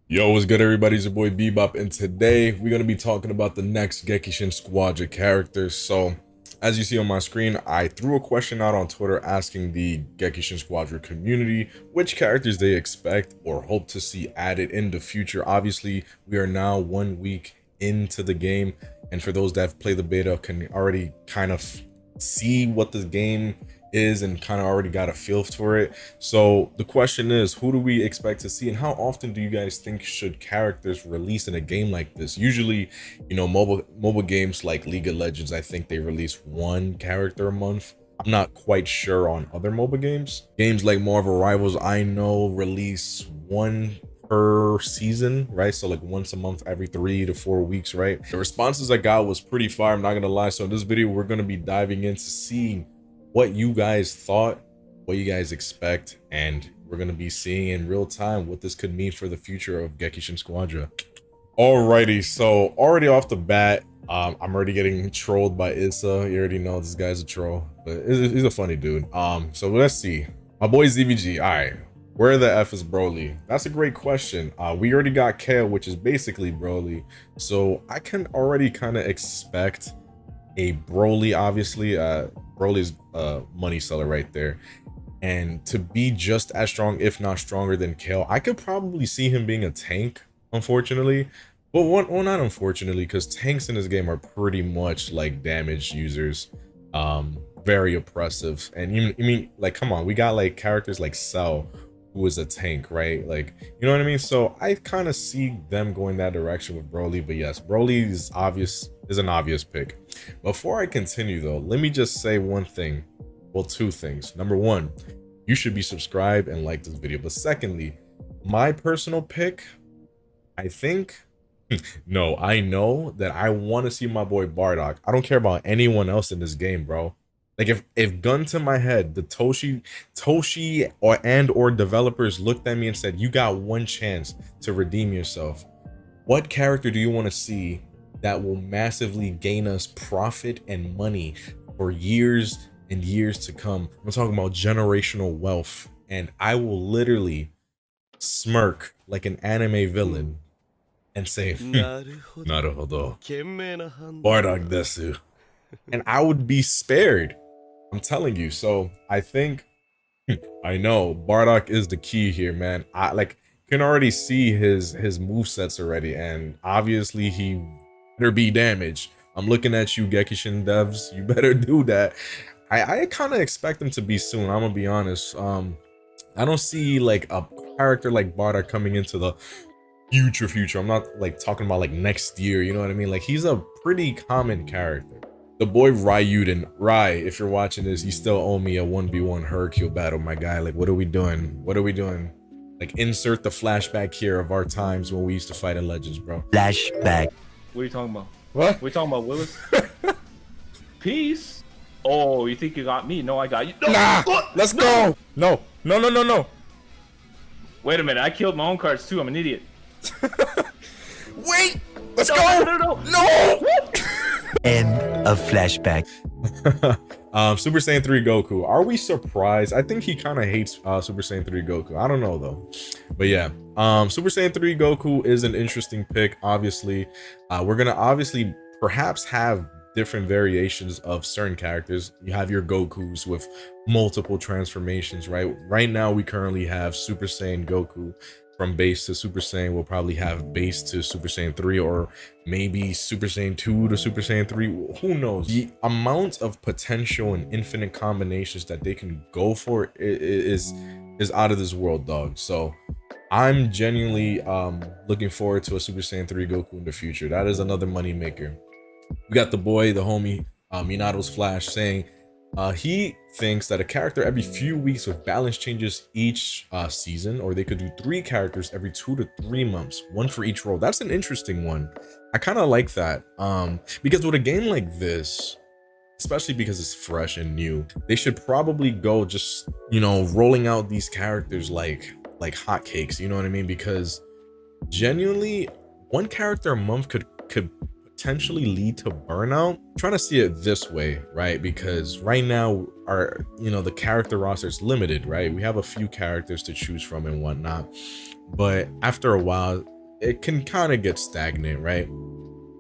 Yo, what's good, everybody? It's your boy Bebop, and today we're going to be talking about the next Gekishin Squadra characters. So, as you see on my screen, I threw a question out on Twitter asking the Gekishin Squadra community which characters they expect or hope to see added in the future. Obviously, we are now 1 week into the game, and for those that have played the beta can already kind of see what the game is and kind of already got a feel for it. So the question is, who do we expect to see, and how often do you guys think should characters release in a game like this? Usually, mobile games like League of Legends, I think they release one character a month. I'm not quite sure on other mobile games. Games like Marvel Rivals, I know, release one per season, right? So like once a month, every 3 to 4 weeks, right? The responses I got was pretty fire, I'm not gonna lie. So in this video, we're gonna be diving into seeing what you guys thought, what you guys expect, and we're gonna be seeing in real time what this could mean for the future of Gekishin Squadra. Alrighty, so already off the bat, I'm already getting trolled by Issa. You already know this guy's a troll, but he's a funny dude. So let's see. My boy ZVG. All right, where the F is Broly? That's a great question. We already got Kale, which is basically Broly, so I can already kind of expect a Broly. Obviously, Broly's a money seller right there, and to be just as strong, if not stronger than Kale, I could probably see him being a tank, unfortunately. But well, not unfortunately, because tanks in this game are pretty much like damage users, very oppressive. And you mean, like, come on, we got like characters like Cell, who is a tank, right? Like, you know what I mean? So I kind of see them going that direction with Broly. But yes, Broly is an obvious pick. Before I continue though, let me just say one thing. Well, two things. Number one, you should be subscribed and like this video. But secondly, my personal pick, I think, no, I know that I want to see my boy Bardock. I don't care about anyone else in this game, bro. Like, if gun to my head, the Toshi or developers looked at me and said, you got one chance to redeem yourself, what character do you want to see that will massively gain us profit and money for years and years to come? I'm talking about generational wealth, and I will literally smirk like an anime villain and say, Naruhodo, Bardock desu. And I would be spared. I'm telling you. So I think, I know Bardock is the key here, man. I like can already see his move sets already, and obviously he better be damaged. I'm looking at you, Gekishin devs. You better do that. I kind of expect him to be soon. I'm gonna be honest. I don't see like a character like Bardock coming into the future. I'm not like talking about like next year, you know what I mean? Like, he's a pretty common character. The boy Ryuden, if you're watching this, you still owe me a 1v1 Hercule battle, my guy. Like, what are we doing? What are we doing? Like, insert the flashback here of our times when we used to fight in Legends, bro. Flashback. What are you talking about? What? What are you talking about, Willis? Peace? Oh, you think you got me? No, I got you. No, Nah! Let's go! No. Wait a minute, I killed my own cards too. I'm an idiot. Wait! Let's No, go! no! End of flashback. Super Saiyan 3 Goku. Are we surprised? I think he kind of hates Super Saiyan 3 Goku. I don't know though. But yeah, Super Saiyan 3 Goku is an interesting pick. Obviously, we're gonna obviously perhaps have different variations of certain characters. You have your Gokus with multiple transformations, right? Right now, we currently have Super Saiyan Goku from base to Super Saiyan. We'll probably have base to Super Saiyan 3, or maybe Super Saiyan 2 to Super Saiyan 3. Who knows? The amount of potential and infinite combinations that they can go for is out of this world, dog. So I'm genuinely looking forward to a Super Saiyan 3 Goku in the future. That is another money maker. We got the boy, the homie, Minato's Flash, saying he thinks that a character every few weeks with balance changes each season, or they could do 3 characters every 2 to 3 months, 1 for each role. That's an interesting one. I kind of like that, because with a game like this, especially because it's fresh and new, they should probably go just, you know, rolling out these characters like hotcakes, you know what I mean? Because genuinely, 1 character a month could potentially lead to burnout. I'm trying to see it this way, right? Because right now the character roster is limited, right? We have a few characters to choose from and whatnot, but after a while, it can kind of get stagnant, right?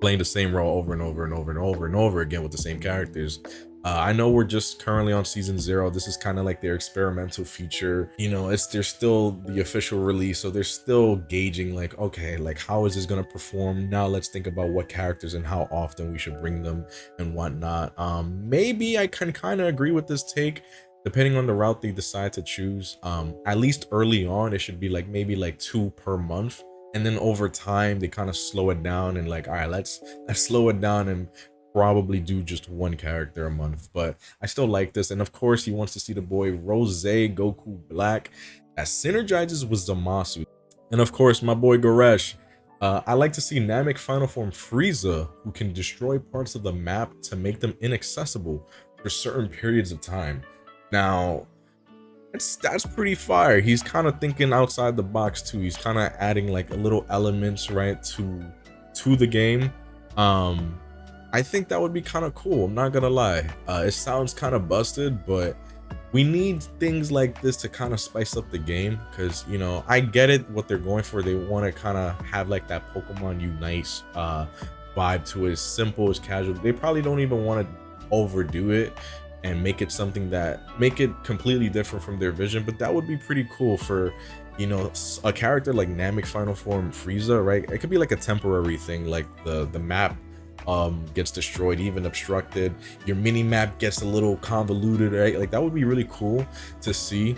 Playing the same role over and over and over and over and over again with the same characters. I know we're just currently on season 0. This is kind of like their experimental feature. You know, there's still the official release, so they're still gauging like, okay, like how is this gonna perform? Now let's think about what characters and how often we should bring them and whatnot. Maybe I can kind of agree with this take. Depending on the route they decide to choose, at least early on, it should be like maybe like 2 per month. And then over time, they kind of slow it down and like, all right, let's slow it down and probably do just 1 character a month. But I still like this. And of course, he wants to see the boy Rose Goku Black that synergizes with Zamasu. And of course, my boy Goresh. I like to see Namek Final Form Frieza, who can destroy parts of the map to make them inaccessible for certain periods of time. Now, that's pretty fire. He's kind of thinking outside the box too. He's kind of adding like a little elements, right, to the game. I think that would be kind of cool. I'm not gonna lie. It sounds kind of busted, but we need things like this to kind of spice up the game, because, you know, I get it what they're going for. They want to kind of have like that Pokemon Unite vibe to it, as simple as casual. They probably don't even want to overdo it and make it something that make it completely different from their vision, but that would be pretty cool for, you know, a character like Namek Final Form Frieza, right? It could be like a temporary thing, like the map gets destroyed, even obstructed, your mini map gets a little convoluted, right? Like that would be really cool to see,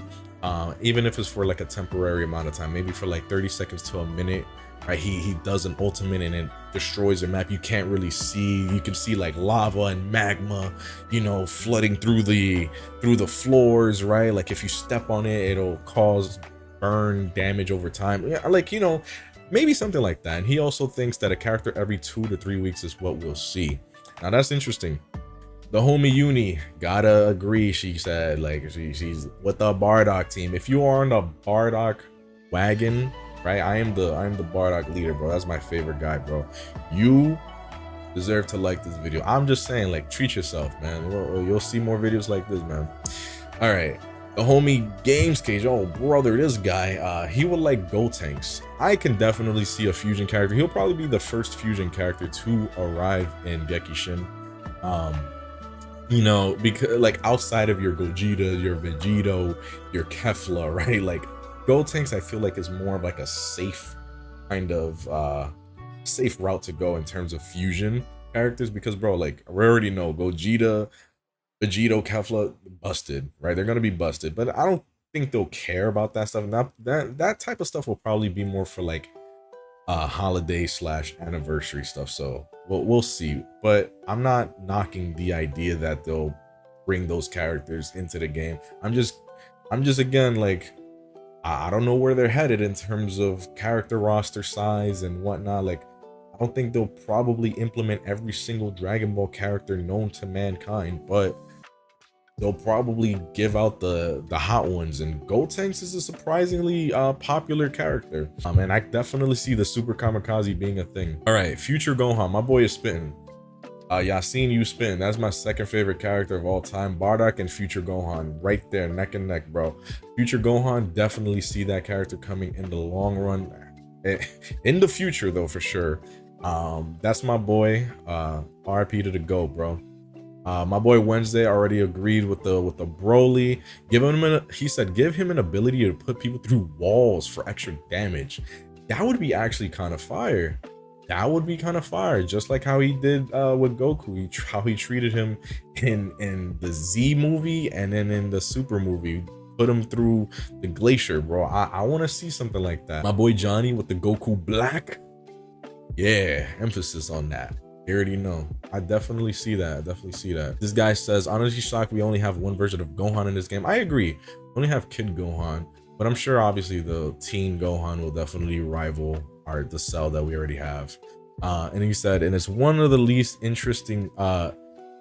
even if it's for like a temporary amount of time, maybe for like 30 seconds to a minute, right? He does an ultimate and it destroys the map. You can't really see, you can see like lava and magma, you know, flooding through the floors, right? Like if you step on it, it'll cause burn damage over time. Yeah, like, you know, maybe something like that. And he also thinks that a character every 2 to 3 weeks is what we'll see. Now that's interesting. The homie Uni, gotta agree, she said, like she's with the Bardock team. If you are on the Bardock wagon, right, I am the Bardock leader, bro. That's my favorite guy, bro. You deserve to like this video. I'm just saying, like, treat yourself, man. You'll see more videos like this, man. All right, the homie Games Cage. Oh brother, this guy, he would like Gotenks. I can definitely see a fusion character. He'll probably be the first fusion character to arrive in Gekishin. You know, because like outside of your Gogeta, your Vegito, your Kefla, right? Like Gotenks, I feel like is more of like a safe kind of safe route to go in terms of fusion characters, because bro, like we already know Gogeta, Vegito, Kefla, busted, right? They're gonna be busted, but I don't think they'll care about that stuff. Now that type of stuff will probably be more for like holiday / anniversary stuff. So we'll see. But I'm not knocking the idea that they'll bring those characters into the game. I'm just again, like, I don't know where they're headed in terms of character roster size and whatnot. Like, I don't think they'll probably implement every single Dragon Ball character known to mankind, but they'll probably give out the hot ones, and Gotenks is a surprisingly popular character. And I definitely see the Super Kamikaze being a thing. All right, Future Gohan, my boy is spitting. Yasin, you spitting. That's my second favorite character of all time. Bardock and Future Gohan, right there, neck and neck, bro. Future Gohan, definitely see that character coming in the long run. In the future, though, for sure. That's my boy. RP to the GOAT, bro. My boy Wednesday already agreed with the Broly. He said give him an ability to put people through walls for extra damage. That would be actually kind of fire. That would be kind of fire, just like how he did with Goku. How he treated him in the Z movie and then in the Super movie. Put him through the glacier, bro. I want to see something like that. My boy Johnny with the Goku Black. Yeah, emphasis on that. You already know. I definitely see that. This guy says, honestly shocked we only have one version of Gohan in this game. I agree. We only have Kid Gohan, but I'm sure obviously the Teen Gohan will definitely rival the cell that we already have. And he said, and it's one of the least interesting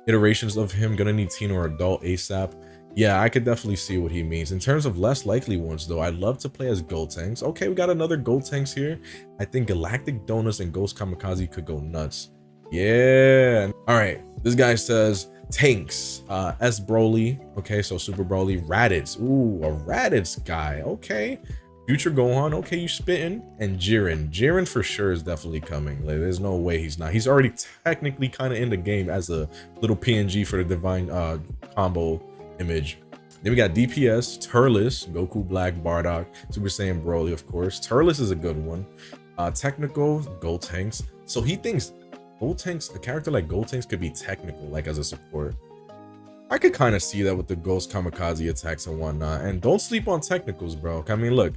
iterations of him. Gonna need teen or adult ASAP. Yeah, I could definitely see what he means. In terms of less likely ones, though, I'd love to play as Gotenks. Okay, we got another Gotenks here. I think Galactic Donuts and Ghost Kamikaze could go nuts. Yeah. All right, this guy says tanks, S Broly. Okay, so Super Broly. Raditz. Ooh, a Raditz guy. Okay, Future Gohan, okay, you spitting. And Jiren for sure is definitely coming. Like, there's no way he's not. He's already technically kind of in the game as a little PNG for the divine combo image. Then we got DPS, Turles, Goku Black, Bardock, Super Saiyan Broly, of course. Turles is a good one. Technical, Gotenks. So he thinks Gotenks, a character like Gotenks could be technical, like as a support. I could kind of see that with the Ghost Kamikaze attacks and whatnot. And don't sleep on technicals, bro. I mean, look,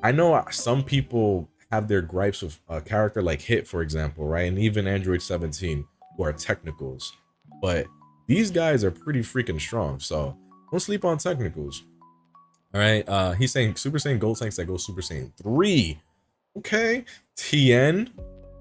I know some people have their gripes with a character like Hit, for example, right? And even Android 17, who are technicals. But these guys are pretty freaking strong, so don't sleep on technicals. All right, he's saying Super Saiyan Gotenks that go Super Saiyan 3. Okay, Tien.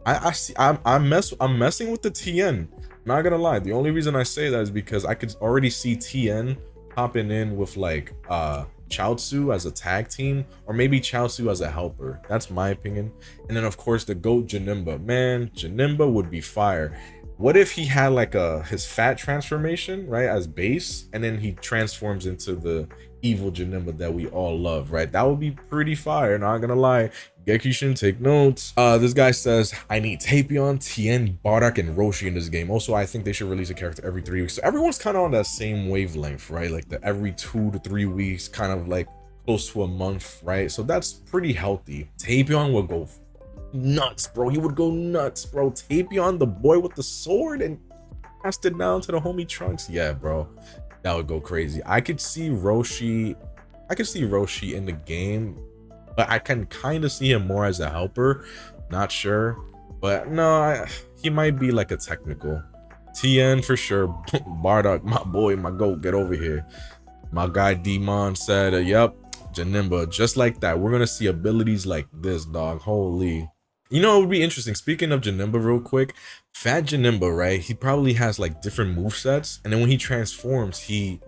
I'm messing with the Tien. Not gonna lie, the only reason I say that is because I could already see Tien hopping in with like Chaozu as a tag team, or maybe Chaozu as a helper. That's my opinion. And then of course the GOAT Janemba. Man, Janemba would be fire. What if he had like his fat transformation, right, as base, and then he transforms into the evil Janemba that we all love, right? That would be pretty fire, not gonna lie. Gekishin, take notes. This guy says, I need Tapion, Tien, Bardock, and Roshi in this game. Also, I think they should release a character every 3 weeks. So everyone's kind of on that same wavelength, right? Like the every 2 to 3 weeks, kind of like close to a month, right? So that's pretty healthy. Tapion will go nuts, bro. He would go nuts, bro. Tapion, the boy with the sword, and passed it down to the homie Trunks. Yeah, bro. That would go crazy. I could see Roshi in the game, but I can kind of see him more as a helper. Not sure, but no, he might be like a technical. Tien for sure. Bardock, my boy, my goat, get over here. My guy Demon said, yep, Janemba, just like that. We're gonna see abilities like this, dog. Holy. You know, it would be interesting. Speaking of Janemba real quick, Fat Janemba, right? He probably has like different movesets, and then when he transforms, he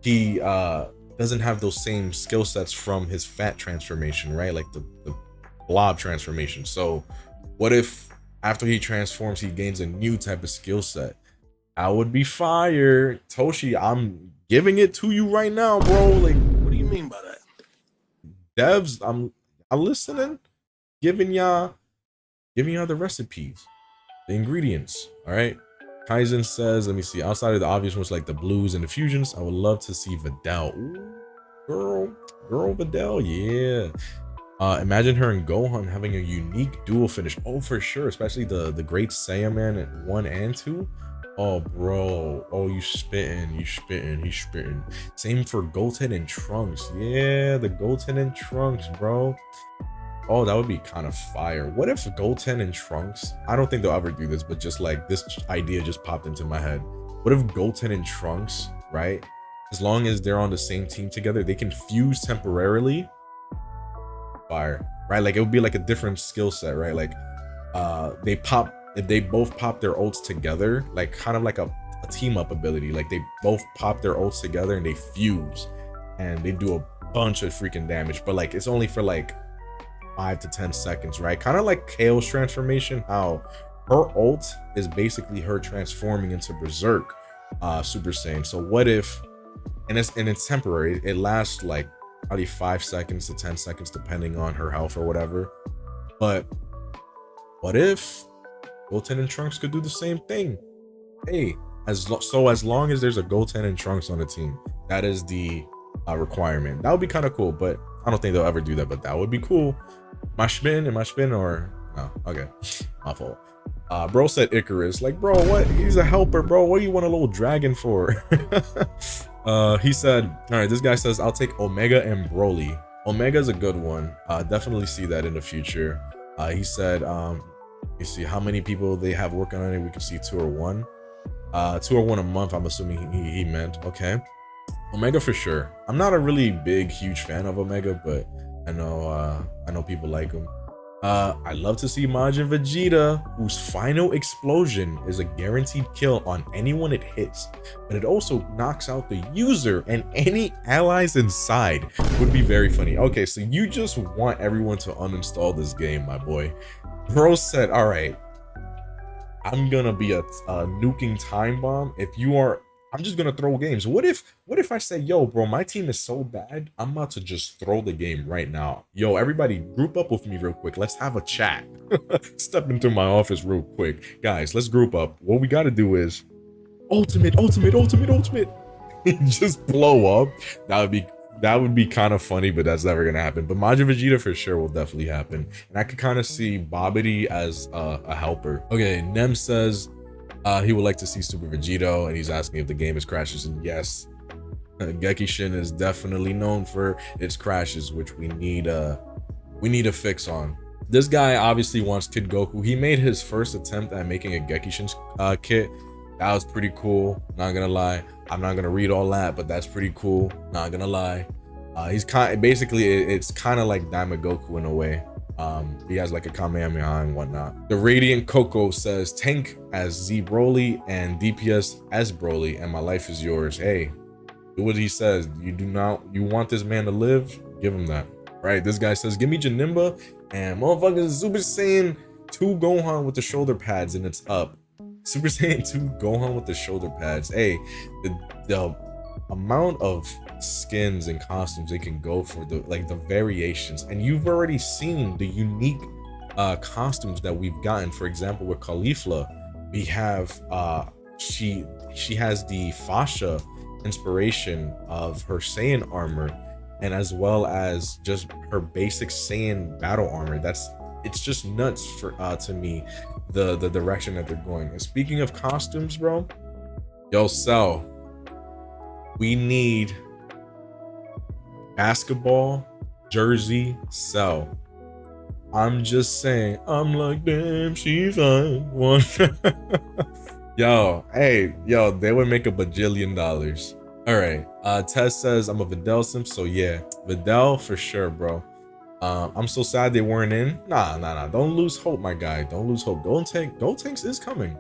doesn't have those same skill sets from his fat transformation, right? Like the blob transformation. So what if after he transforms, he gains a new type of skill set? That would be fire. Toshi, I'm giving it to you right now, bro. Like, What do you mean by that? devs, I'm listening, giving y'all the recipes, the ingredients. All right. Kaizen says, let me see, outside of the obvious ones like the blues and the fusions, I would love to see Videl. Ooh, girl Videl, yeah. Imagine her and Gohan having a unique dual finish. Oh, for sure, especially the Great Saiyaman at 1 and 2. Oh, bro. Oh, you spitting, he's spitting. Same for Goten and Trunks. Yeah, the Goten and Trunks, bro. Oh, that would be kind of fire. What if Goten and Trunks, I don't think they'll ever do this, but just like this idea just popped into my head. What if Goten and Trunks, right? As long as they're on the same team together, they can fuse temporarily. Fire, right? Like it would be like a different skill set, right? Like if they both pop their ults together, like kind of like a team up ability. Like they both pop their ults together and they fuse and they do a bunch of freaking damage, but like it's only for like 5 to 10 seconds, right? Kind of like Kale's transformation, how her ult is basically her transforming into Berserk Super Saiyan. So what if, and it's temporary, it lasts like probably 5 seconds to 10 seconds depending on her health or whatever. But what if Goten and Trunks could do the same thing? Hey, as long as there's a Goten and Trunks on the team, that is the requirement. That would be kind of cool, but I don't think they'll ever do that, but that would be cool. Am I spin or no? Okay, my fault. Bro said Icarus. Like, bro, what? He's a helper, bro. What do you want a little dragon for? He said, all right, this guy says, I'll take Omega and Broly. Omega's a good one. Definitely see that in the future. He said, you see how many people they have working on it. We can see 2 or 1. 2 or 1 a month, I'm assuming he meant. Okay. Omega for sure. I'm not a really huge fan of Omega, but I know people like him. I love to see Majin Vegeta, whose final explosion is a guaranteed kill on anyone it hits, but it also knocks out the user and any allies inside. Would be very funny. Okay, so you just want everyone to uninstall this game, my boy. Bro said, all right, I'm gonna be a nuking time bomb. I'm just gonna throw games. What if I say, yo, bro, my team is so bad, I'm about to just throw the game right now. Yo, everybody group up with me real quick. Let's have a chat. Step into my office real quick. Guys, let's group up. What we gotta do is ultimate. Just blow up. That would be kind of funny, but that's never gonna happen. But Majin Vegeta for sure will definitely happen. And I could kind of see Babidi as a helper. Okay, Nem says he would like to see Super Vegito, and he's asking if the game is crashes. And yes, Gekishin is definitely known for its crashes, which we need a fix on. This guy obviously wants Kid Goku. He made his first attempt at making a Gekishin kit. That was pretty cool, not gonna lie. I'm not gonna read all that, but that's pretty cool, not gonna lie. He's basically it's kind of like Diamond Goku in a way. He has like a Kamehameha and whatnot. The Radiant Coco says tank as Z Broly and DPS as Broly, and my life is yours. Hey, do what he says. You want this man to live? Give him that. Right, this guy says give me Janemba and motherfuckers Super Saiyan 2 Gohan with the shoulder pads, and it's up. Super Saiyan 2 Gohan with the shoulder pads. Hey, the amount of skins and costumes they can go for, the variations, and you've already seen the unique costumes that we've gotten. For example, with Caulifla, we have she has the fascia inspiration of her Saiyan armor, and as well as just her basic Saiyan battle armor. It's just nuts for to me, the direction that they're going. And speaking of costumes, bro, yo, Cell, we need basketball jersey Cell. I'm just saying, I'm like, damn, she's fine. One. Yo, hey, yo, they would make $1 bajillion. All right, Tess says I'm a Videl simp, so yeah, Videl for sure, bro. I'm so sad they weren't in. Nah. Don't lose hope, my guy. Don't lose hope. Gold Tanks is coming.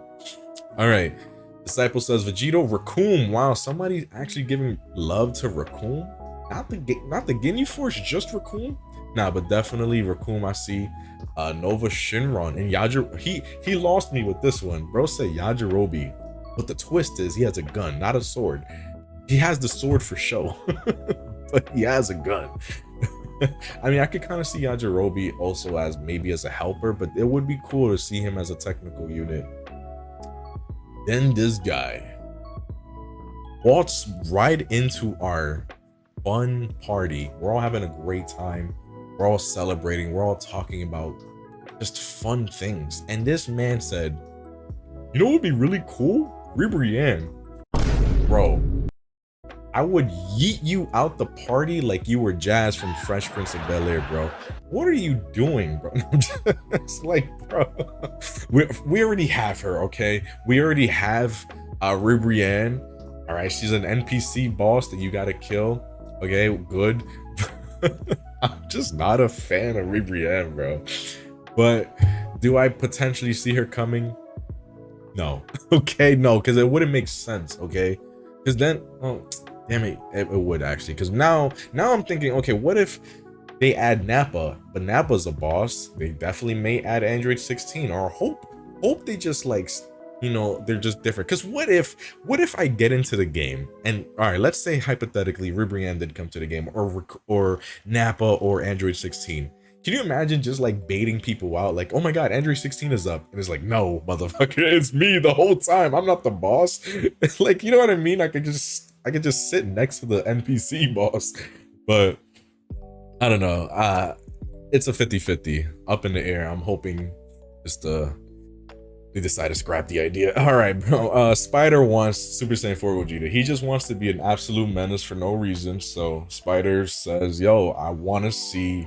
All right. Disciple says Vegito Raccoon. Wow, somebody's actually giving love to Raccoon. Not the Ginyu Force, just Raccoon. Nah, but definitely Raccoon. I see. Nova Shinron and Yajirobe. He lost me with this one. Bro said Yajirobe, but the twist is he has a gun, not a sword. He has the sword for show, but he has a gun. I mean, I could kind of see Yajirobe also as maybe as a helper, but it would be cool to see him as a technical unit. Then this guy walks right into our fun party. We're all having a great time. We're all celebrating. We're all talking about just fun things. And this man said, you know what would be really cool? Ribrianne. Bro, I would yeet you out the party like you were Jazz from Fresh Prince of Bel-Air, bro. What are you doing, bro? It's like, bro, we already have her, okay? We already have Ribrianne. All right, she's an NPC boss that you gotta kill. Okay, good. I'm just not a fan of Ribrianne, bro. But do I potentially see her coming? No. Okay, no, because it wouldn't make sense, okay? Because then, oh, damn it, it would actually. Because now I'm thinking, okay, what if they add Nappa? But Nappa's a boss. They definitely may add Android 16, or hope they just like, you know, they're just different. Because what if I get into the game and, all right, let's say hypothetically Ribrianne did come to the game, or Nappa or Android 16. Can you imagine just like baiting people out? Like, oh my God, Android 16 is up. And it's like, no, motherfucker, it's me the whole time. I'm not the boss. Like, you know what I mean? I could just sit next to the NPC boss. But I don't know. It's a 50-50 up in the air. I'm hoping just they decide to scrap the idea. All right, bro. Spider wants Super Saiyan 4 Gogeta. He just wants to be an absolute menace for no reason. So Spider says, yo, I want to see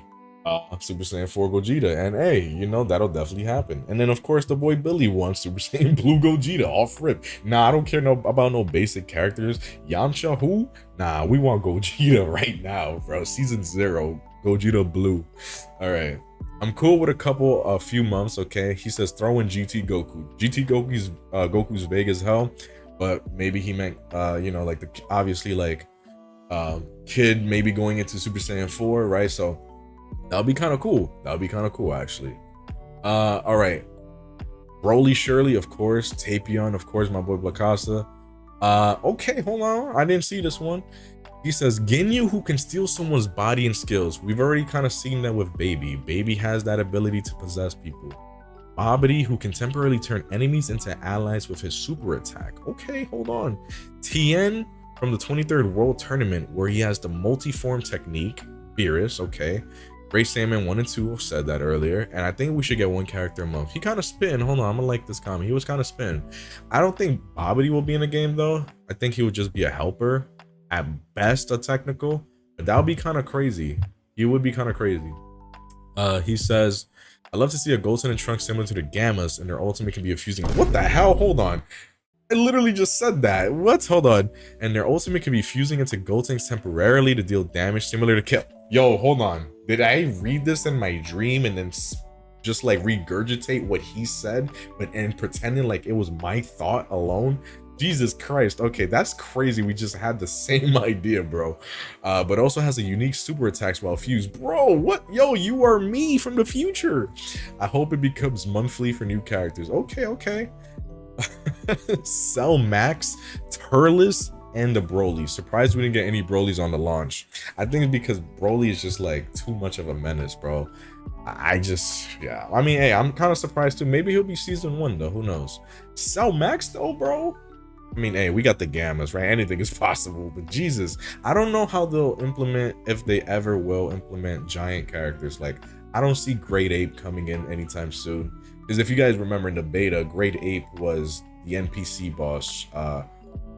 Super Saiyan 4 Gogeta, and hey, you know, that'll definitely happen. And then of course the boy Billy wants Super Saiyan Blue Gogeta off rip. Nah, I don't care about no basic characters. Yamcha, who? Nah, we want Gogeta right now, bro. Season 0, Gogeta Blue. All right, I'm cool with a few months. Okay, he says throw in GT Goku. GT Goku's vague as hell, but maybe he meant you know, like obviously like kid maybe going into Super Saiyan 4, right? So that'll be kind of cool. That'll be kind of cool, actually. All right. Broly Shirley, of course. Tapion, of course, my boy Blakasa. Okay, hold on. I didn't see this one. He says, Ginyu who can steal someone's body and skills. We've already kind of seen that with Baby. Baby has that ability to possess people. Babidi who can temporarily turn enemies into allies with his super attack. Okay, hold on. Tien from the 23rd World Tournament where he has the multi-form technique. Beerus, okay. Gray Salmon 1 and 2 said that earlier, and I think we should get one character a month. He kind of spin. Hold on, I'm gonna like this comment. He was kind of spin. I don't think Babidi will be in the game though. I think he would just be a helper, at best a technical, but that would be kind of crazy. He would be kind of crazy. He says, I love to see a Goten and Trunks similar to the Gammas, and their ultimate can be a fusing. What the hell? Hold on. I literally just said that. What? Hold on. And their ultimate can be fusing into Gotenks temporarily to deal damage similar to kill. Yo, hold on. Did I read this in my dream and then just like regurgitate what he said, and pretending like it was my thought alone? Jesus Christ. Okay, that's crazy. We just had the same idea, bro. But also has a unique super attacks while fused. Bro, what? Yo, you are me from the future. I hope it becomes monthly for new characters. Okay, okay. Cell Max, Turles, and the Broly. Surprised we didn't get any Brolys on the launch. I think it's because Broly is just like too much of a menace, bro. Yeah. I mean, hey, I'm kind of surprised too. Maybe he'll be season 1 though. Who knows? Cell Max though, bro. I mean, hey, we got the Gammas, right? Anything is possible, but Jesus, I don't know how they'll implement, if they ever will implement giant characters. Like, I don't see Great Ape coming in anytime soon. Because if you guys remember in the beta, Great Ape was the NPC boss.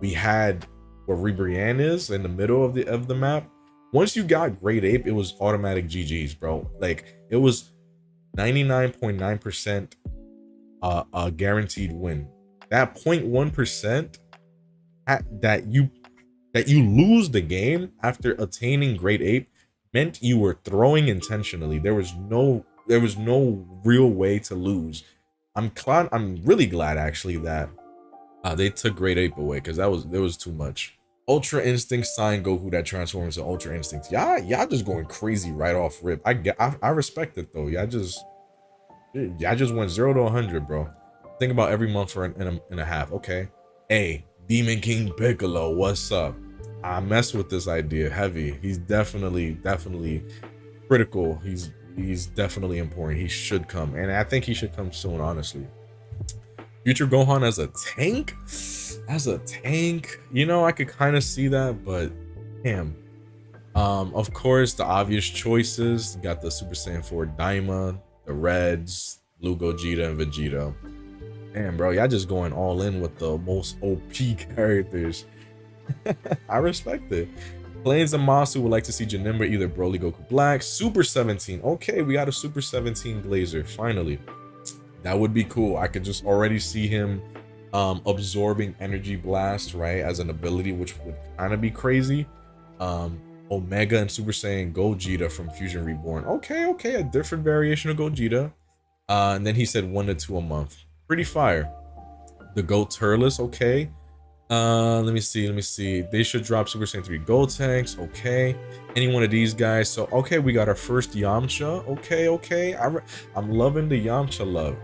We had where Ribrianne is in the middle of the map. Once you got Great Ape, it was automatic GG's, bro. Like, it was 99.9% a guaranteed win. That 0.1% that you lose the game after attaining Great Ape meant you were throwing intentionally. There was no real way to lose. I'm really glad actually that they took Great Ape away, because there was too much. Ultra Instinct sign Goku that transforms into Ultra Instinct. Y'all just going crazy right off rip. I respect it though. Y'all just went 0 to 100, bro. Think about every month for and a half. Okay. Hey, Demon King Piccolo, what's up? I mess with this idea heavy. He's definitely critical. He's definitely important. He should come, and I think he should come soon, honestly. Future Gohan as a tank? As a tank? You know, I could kind of see that, but damn. Of course, the obvious choices. You got the Super Saiyan 4 Daima, the Reds, Blue Gogeta, and Vegeta. Damn, bro, y'all just going all in with the most OP characters. I respect it. Plains and Masu would like to see Janemba either Broly, Goku Black, Super 17. Okay, we got a Super 17 Blazer, finally. That would be cool. I could just already see him absorbing Energy Blast, right, as an ability, which would kind of be crazy. Omega and Super Saiyan Gogeta from Fusion Reborn. Okay, a different variation of Gogeta. And then he said 1 to 2 a month. Pretty fire. The Goat Turles, okay. Let me see. They should drop Super Saiyan 3 Gotenks, okay. Any one of these guys. So, okay, we got our first Yamcha. Okay. I'm loving the Yamcha love.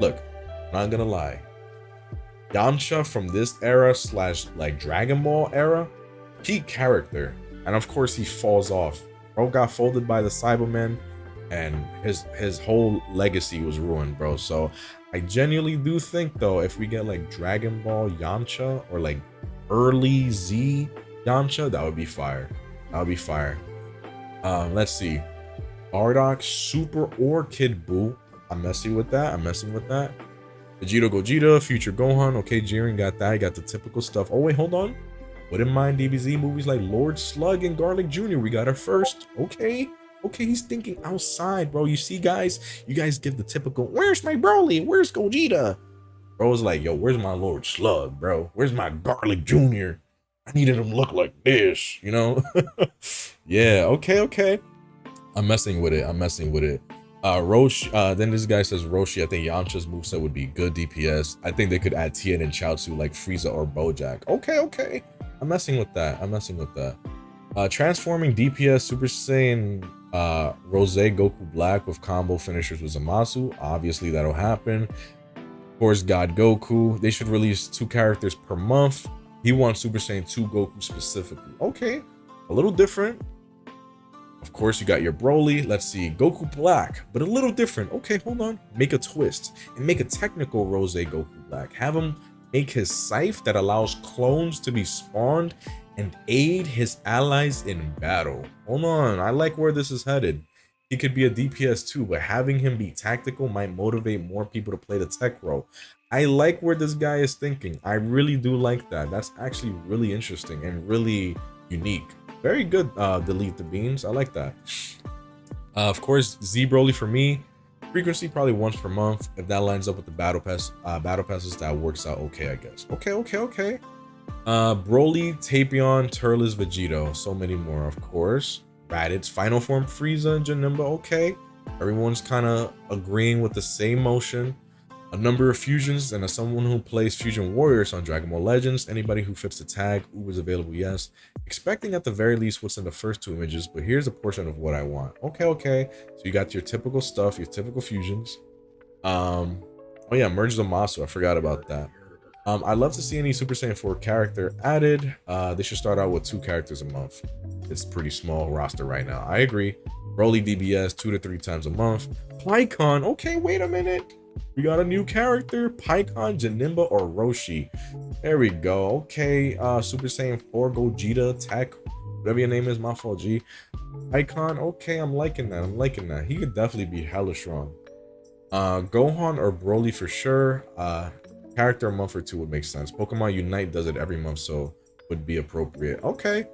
Look, I'm not gonna lie. Yamcha from this era / like Dragon Ball era, peak character. And of course he falls off. Bro got folded by the Cybermen, and his whole legacy was ruined, bro. So I genuinely do think though, if we get like Dragon Ball Yamcha or like early Z Yamcha, that would be fire. That would be fire. Let's see. Bardock, Super or Kid Buu. I'm messing with that. Vegeta Gogeta, Future Gohan. Okay, Jiren got that. He got the typical stuff. Oh wait, hold on. Wouldn't mind DBZ movies like Lord Slug and Garlic Jr. We got our first. Okay, he's thinking outside, bro. You see, guys? You guys give the typical, where's my Broly? Where's Gogeta? Bro's like, yo, where's my Lord Slug, bro? Where's my Garlic Jr.? I needed him to look like this, you know? Yeah, okay. I'm messing with it. Roshi, then this guy says Roshi. I think Yamcha's moveset would be good DPS. I think they could add Tien and Chaozu like Frieza or Bojack. Okay. I'm messing with that. Transforming DPS Super Saiyan Rose Goku Black with combo finishers with Zamasu. Obviously that'll happen. Of course, God Goku. They should release 2 characters per month. He wants Super Saiyan 2 Goku specifically. Okay, a little different. Of course, you got your Broly. Let's see, Goku Black, but a little different. Okay, hold on. Make a twist and make a technical Rose Goku Black. Have him make his scythe that allows clones to be spawned and aid his allies in battle. Hold on, I like where this is headed. He could be a DPS too, but having him be tactical might motivate more people to play the tech role. I like where this guy is thinking. I really do like that. That's actually really interesting and really unique. Very good, delete the beans. I like that. Of course, Z Broly for me, frequency probably once per month. If that lines up with the battle passes, that works out okay, I guess. Okay. Broly, Tapion, Turles, Vegito, so many more, of course. Raditz, final form, Frieza, and Janemba. Okay, everyone's kind of agreeing with the same motion. A number of fusions, and as someone who plays Fusion Warriors on Dragon Ball Legends, anybody who fits the tag, is available, yes. Expecting at the very least what's in the first 2 images, but here's a portion of what I want. Okay. So you got your typical stuff, your typical fusions. Oh yeah, Merge the Masu, I forgot about that. I'd love to see any Super Saiyan 4 character added. They should start out with 2 characters a month. It's pretty small roster right now. I agree. Broly DBS 2 to 3 times a month. Pycon, okay, wait a minute. We got a new character, Pycon, Janemba, or Roshi. There we go. Okay, Super Saiyan 4 Gogeta Tech, whatever your name is, my fault, G. Pycon, okay, I'm liking that. He could definitely be hella strong. Gohan or Broly for sure. Character a month or 2 would make sense. Pokemon Unite does it every month, so would be appropriate. Okay.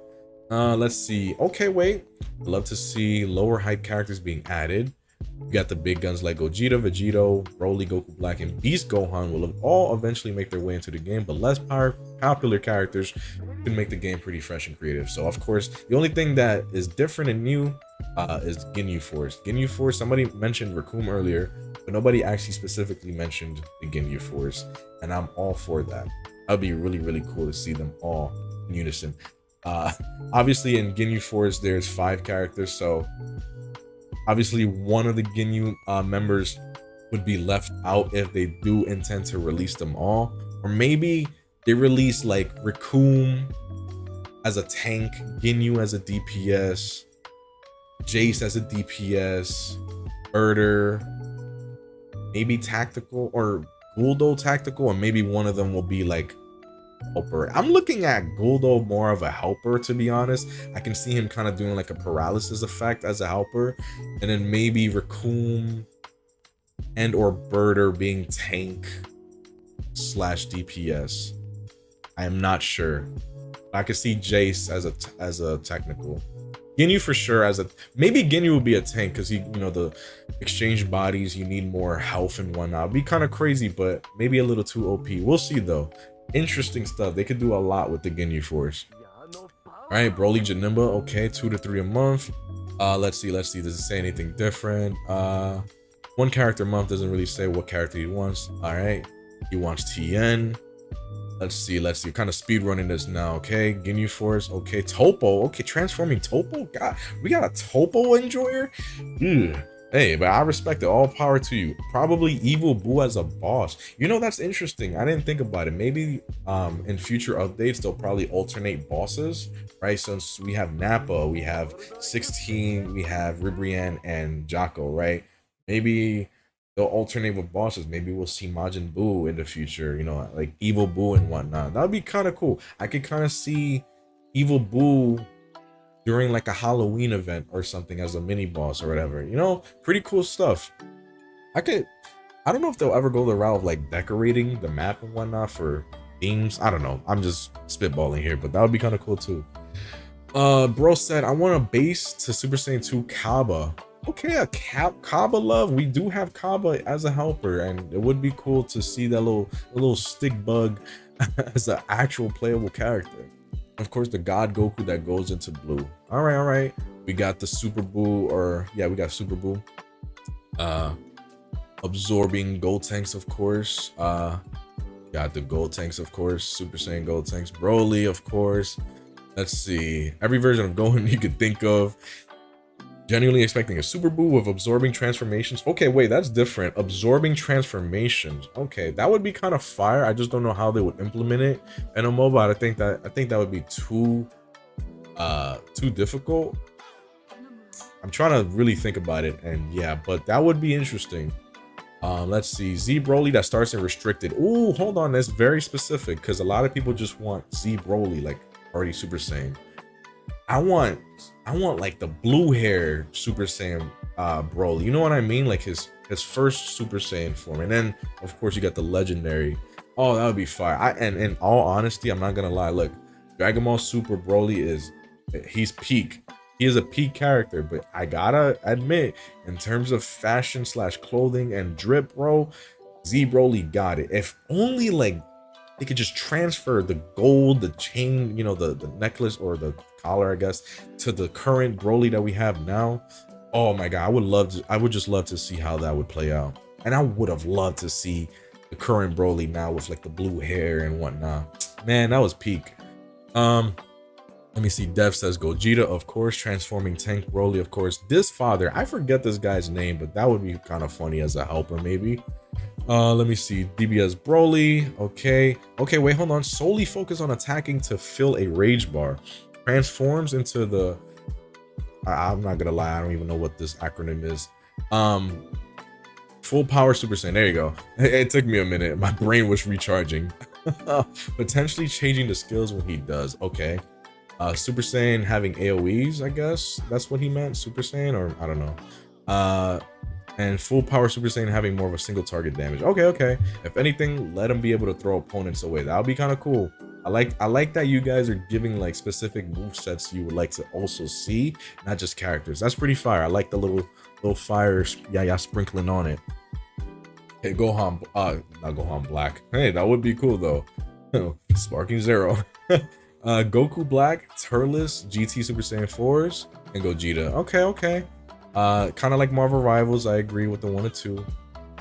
Let's see. Okay, wait. I'd love to see lower hype characters being added. You got the big guns like Gogeta, Vegito, Broly, Goku Black, and Beast Gohan will all eventually make their way into the game, but less popular characters can make the game pretty fresh and creative. So of course, the only thing that is different and new is Ginyu Force. Ginyu Force, somebody mentioned Raccoon earlier, but nobody actually specifically mentioned the Ginyu Force, and I'm all for that. That'd be really, really cool to see them all in unison. Obviously in Ginyu Force, there's 5 characters, so obviously one of the Ginyu members would be left out if they do intend to release them all. Or maybe they release like Raccoon as a tank, Ginyu as a DPS, Jace as a DPS, Herder, maybe tactical, or Guldo tactical, or maybe one of them will be like helper. I'm looking at Guldo more of a helper, to be honest. I can see him kind of doing like a paralysis effect as a helper, and then maybe Raccoon and or Birder being tank slash DPS. I am not sure. I could see Jace as a technical. Ginyu for sure as a, maybe Ginyu will be a tank because he, you know, the exchange bodies, you need more health and whatnot. It'd be kind of crazy, but maybe a little too OP. We'll see though. Interesting stuff. They could do a lot with the Ginyu Force. All right, Broly, Janemba, okay, 2 to 3 a month. Let's see. Does it say anything different? 1 character a month doesn't really say what character he wants. All right, he wants TN. Let's see. Kind of speed running this now. Okay, Ginyu Force. Okay, Topo. Okay, transforming Topo. God, we got a Topo enjoyer. Hey, but I respect it. All power to you. Probably Evil Boo as a boss. You know, that's interesting. I didn't think about it. Maybe in future updates they'll probably alternate bosses, right? Since we have Nappa, we have 16, we have Ribrianne and Jocko, right? Maybe they'll alternate with bosses. Maybe we'll see Majin Buu in the future, you know, like Evil Boo and whatnot. That'd be kind of cool. I could kind of see Evil Boo during like a Halloween event or something as a mini boss or whatever, you know, pretty cool stuff. I don't know if they'll ever go the route of like decorating the map and whatnot for themes. I don't know. I'm just spitballing here, but that would be kind of cool too. Bro said, I want a base to Super Saiyan 2 Kaba. Okay, a Kaba love. We do have Kaba as a helper, and it would be cool to see that little stick bug as an actual playable character. Of course, the God Goku that goes into blue. All right. We got the Super Boo, or yeah, we got Super Boo. Absorbing Gold Tanks, of course. Got the Gold Tanks, of course. Super Saiyan Gold Tanks. Broly, of course. Let's see. Every version of Gohan you could think of. Genuinely expecting a Super Boo with absorbing transformations. Okay, wait, that's different. Absorbing transformations. Okay, that would be kind of fire. I just don't know how they would implement it in a mobile. I think that would be too difficult. I'm trying to really think about it, and yeah, but that would be interesting. Let's see, Z Broly that starts in restricted. Ooh, hold on, that's very specific because a lot of people just want Z Broly like already Super Saiyan. I want like the blue hair Super Saiyan Broly. You know what I mean? Like his first Super Saiyan form. And then of course you got the legendary. Oh, that would be fire. And in all honesty, I'm not gonna lie. Look, Dragon Ball Super Broly he's peak. He is a peak character, but I gotta admit, in terms of fashion / clothing and drip, bro, Z Broly got it. If only like they could just transfer the gold, the chain, you know, the necklace or the collar, I guess, to the current Broly that we have now. Oh my god, I would just love to see how that would play out. And I would have loved to see the current Broly now with like the blue hair and whatnot. Man, that was peak. Let me see. Dev says Gogeta, of course. Transforming Tank Broly, of course. This father, I forget this guy's name, but that would be kind of funny as a helper, maybe. Let me see. DBS Broly. Okay, wait, hold on. Solely focus on attacking to fill a rage bar. Transforms into the... I'm not gonna lie, I don't even know what this acronym is. Full power Super Saiyan. There you go. It took me a minute. My brain was recharging. Potentially changing the skills when he does. Okay. Super Saiyan having AoEs, I guess that's what he meant. Super Saiyan, or I don't know. And full power Super Saiyan having more of a single target damage. Okay. If anything, let him be able to throw opponents away. That would be kind of cool. I like that you guys are giving like specific move sets you would like to also see, not just characters. That's pretty fire. I like the little fire sprinkling on it. Hey, Gohan, not Gohan Black. Hey, that would be cool though. Sparking Zero. Goku Black, Turles, GT Super Saiyan 4s, and Gogeta. Okay. Kind of like Marvel Rivals. I agree with the 1 and 2.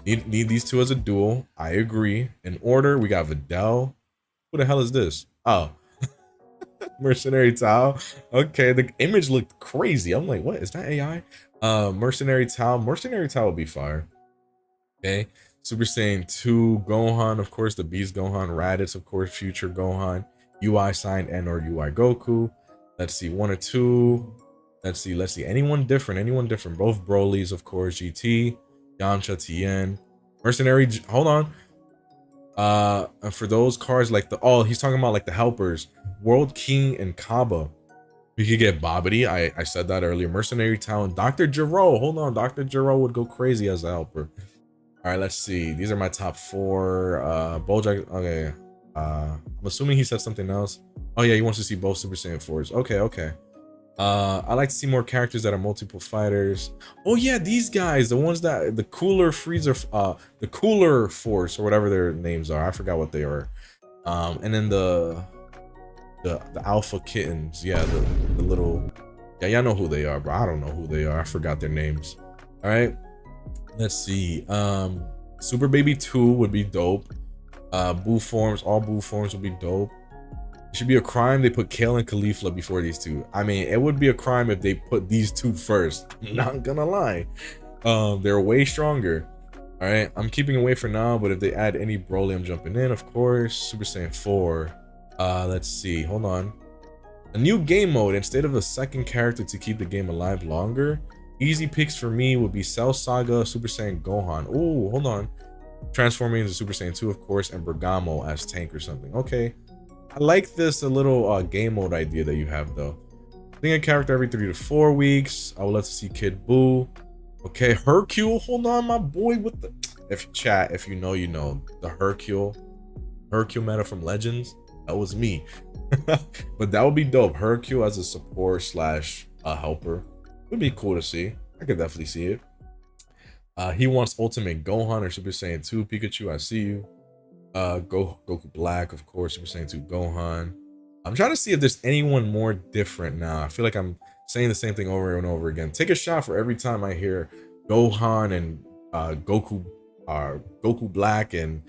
Need these two as a duel. I agree. In order, we got Videl. Who the hell is this? Oh, Mercenary Tao. Okay, the image looked crazy. I'm like, what is that AI? Mercenary Tao. Mercenary Tao would be fire. Okay. Super Saiyan 2 Gohan, of course, the Beast Gohan, Raditz, of course, Future Gohan, UI signed and or UI Goku. Let's see, 1 or 2. Let's see. Anyone different? Both Brolys, of course. GT, Yamcha, Tien, Mercenary. Hold on. And for those cards like he's talking about like the helpers, World King and Kaba. We could get Babidi. I said that earlier. Mercenary Talent, Dr. Gero. Hold on, Dr. Gero would go crazy as a helper. All right, let's see. These are my top 4. Bojack. Okay. I'm assuming he said something else. Oh yeah, he wants to see both Super Saiyan 4s. Okay. I like to see more characters that are multiple fighters. Oh yeah, these guys, the ones that the cooler freezer, the cooler force or whatever their names are. I forgot what they are. And then the alpha kittens. Yeah, the little. Yeah, y'all know who they are, but I don't know who they are. I forgot their names. All right, let's see. Super Baby 2 would be dope. Boo forms, all Boo forms would be dope. It should be a crime they put Kale and Caulifla before these two. I mean, it would be a crime if they put these two first. Not gonna lie. They're way stronger. All right, I'm keeping away for now, but if they add any Broly, I'm jumping in, of course. Super Saiyan 4. Let's see. Hold on. A new game mode instead of a second character to keep the game alive longer. Easy picks for me would be Cell Saga, Super Saiyan Gohan. Oh, hold on. Transforming into Super Saiyan 2, of course, and Bergamo as tank or something. Okay. I like this a little game mode idea that you have though. Being a character every 3 to 4 weeks. I would love to see Kid Buu. Okay, Hercule. Hold on, my boy. With the if you know, you know the Hercule meta from Legends. That was me. But that would be dope. Hercule as a support / helper would be cool to see. I could definitely see it. He wants Ultimate Gohan or Super Saiyan 2 Pikachu. I see you. Goku Black, of course, Super Saiyan 2 Gohan. I'm trying to see if there's anyone more different now. I feel like I'm saying the same thing over and over again. Take a shot for every time I hear Gohan and Goku Black and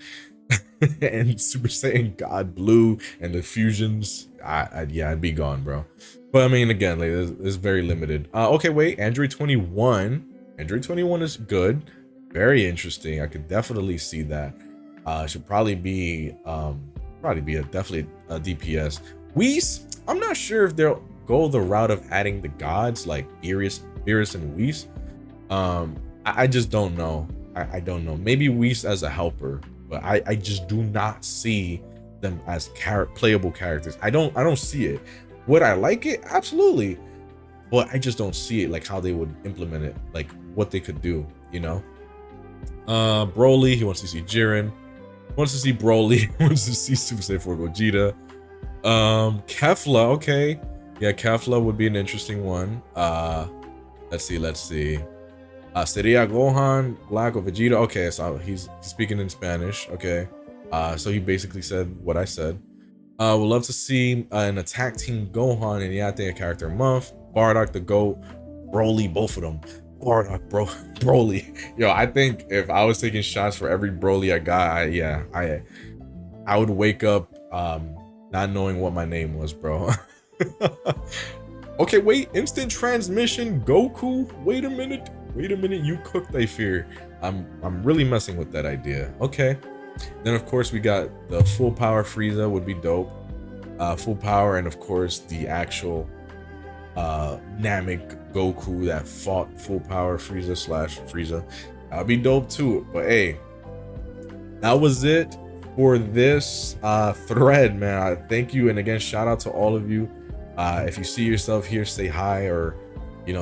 and Super Saiyan God Blue and the fusions, yeah, I'd be gone, bro. But I mean, again, like it's very limited. Okay, wait, Android 21. Android 21 is good, very interesting. I could definitely see that. Should probably be definitely a DPS. Whis, I'm not sure if they'll go the route of adding the gods like Beerus and Whis. I just don't know. I don't know. Maybe Whis as a helper, but I just do not see them as playable characters. I don't see it. Would I like it? Absolutely. But I just don't see it, like how they would implement it, like what they could do, you know? Broly, he wants to see Jiren. Wants to see Broly. Wants to see Super Saiyan 4 Gogeta. Kefla, okay. Yeah, Kefla would be an interesting one. Let's see. Seria Gohan, Black or Vegeta. Okay, so he's speaking in Spanish. Okay. So he basically said what I said. Would love to see an attack team Gohan and Yate a character a month. Bardock the GOAT, Broly, both of them. Bardock, Broly. Yo, I think if I was taking shots for every Broly I got, I would wake up not knowing what my name was, bro. Okay, wait, instant transmission Goku. Wait a minute, you cooked, I fear. I'm really messing with that idea. Okay. Then of course we got the full power Frieza would be dope. Full power, and of course the actual Namek Goku that fought full power Frieza. That'd be dope too. But hey, that was it for this thread, man. Thank you, and again, shout out to all of you. If you see yourself here, say hi, or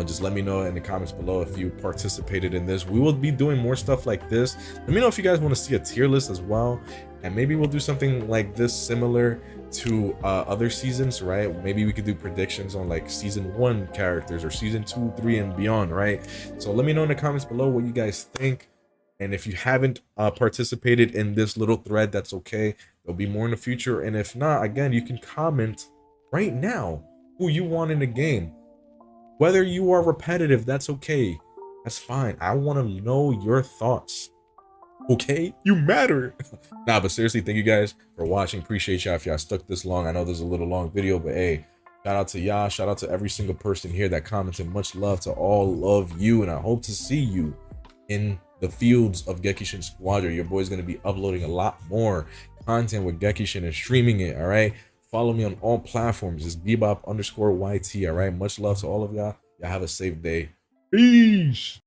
just let me know in the comments below if you participated in this. We will be doing more stuff like this. Let me know if you guys want to see a tier list as well, and maybe we'll do something like this similar to other seasons, right? Maybe we could do predictions on like season 1 characters or season 2, 3 and beyond, right? So let me know in the comments below what you guys think, and if you haven't participated in this little thread, that's okay. There'll be more in the future, and if not, again, you can comment right now who you want in the game. Whether you are repetitive, that's okay. That's fine. I want to know your thoughts. Okay? You matter. Nah, but seriously, thank you guys for watching. Appreciate y'all if y'all stuck this long. I know this is a little long video, but hey, shout out to y'all. Shout out to every single person here that commented. Much love to all of you, and I hope to see you in the fields of Gekishin Squadra. Your boy's going to be uploading a lot more content with Gekishin and streaming it, all right? Follow me on all platforms. It's Bebop_YT. All right. Much love to all of y'all. Y'all have a safe day. Peace.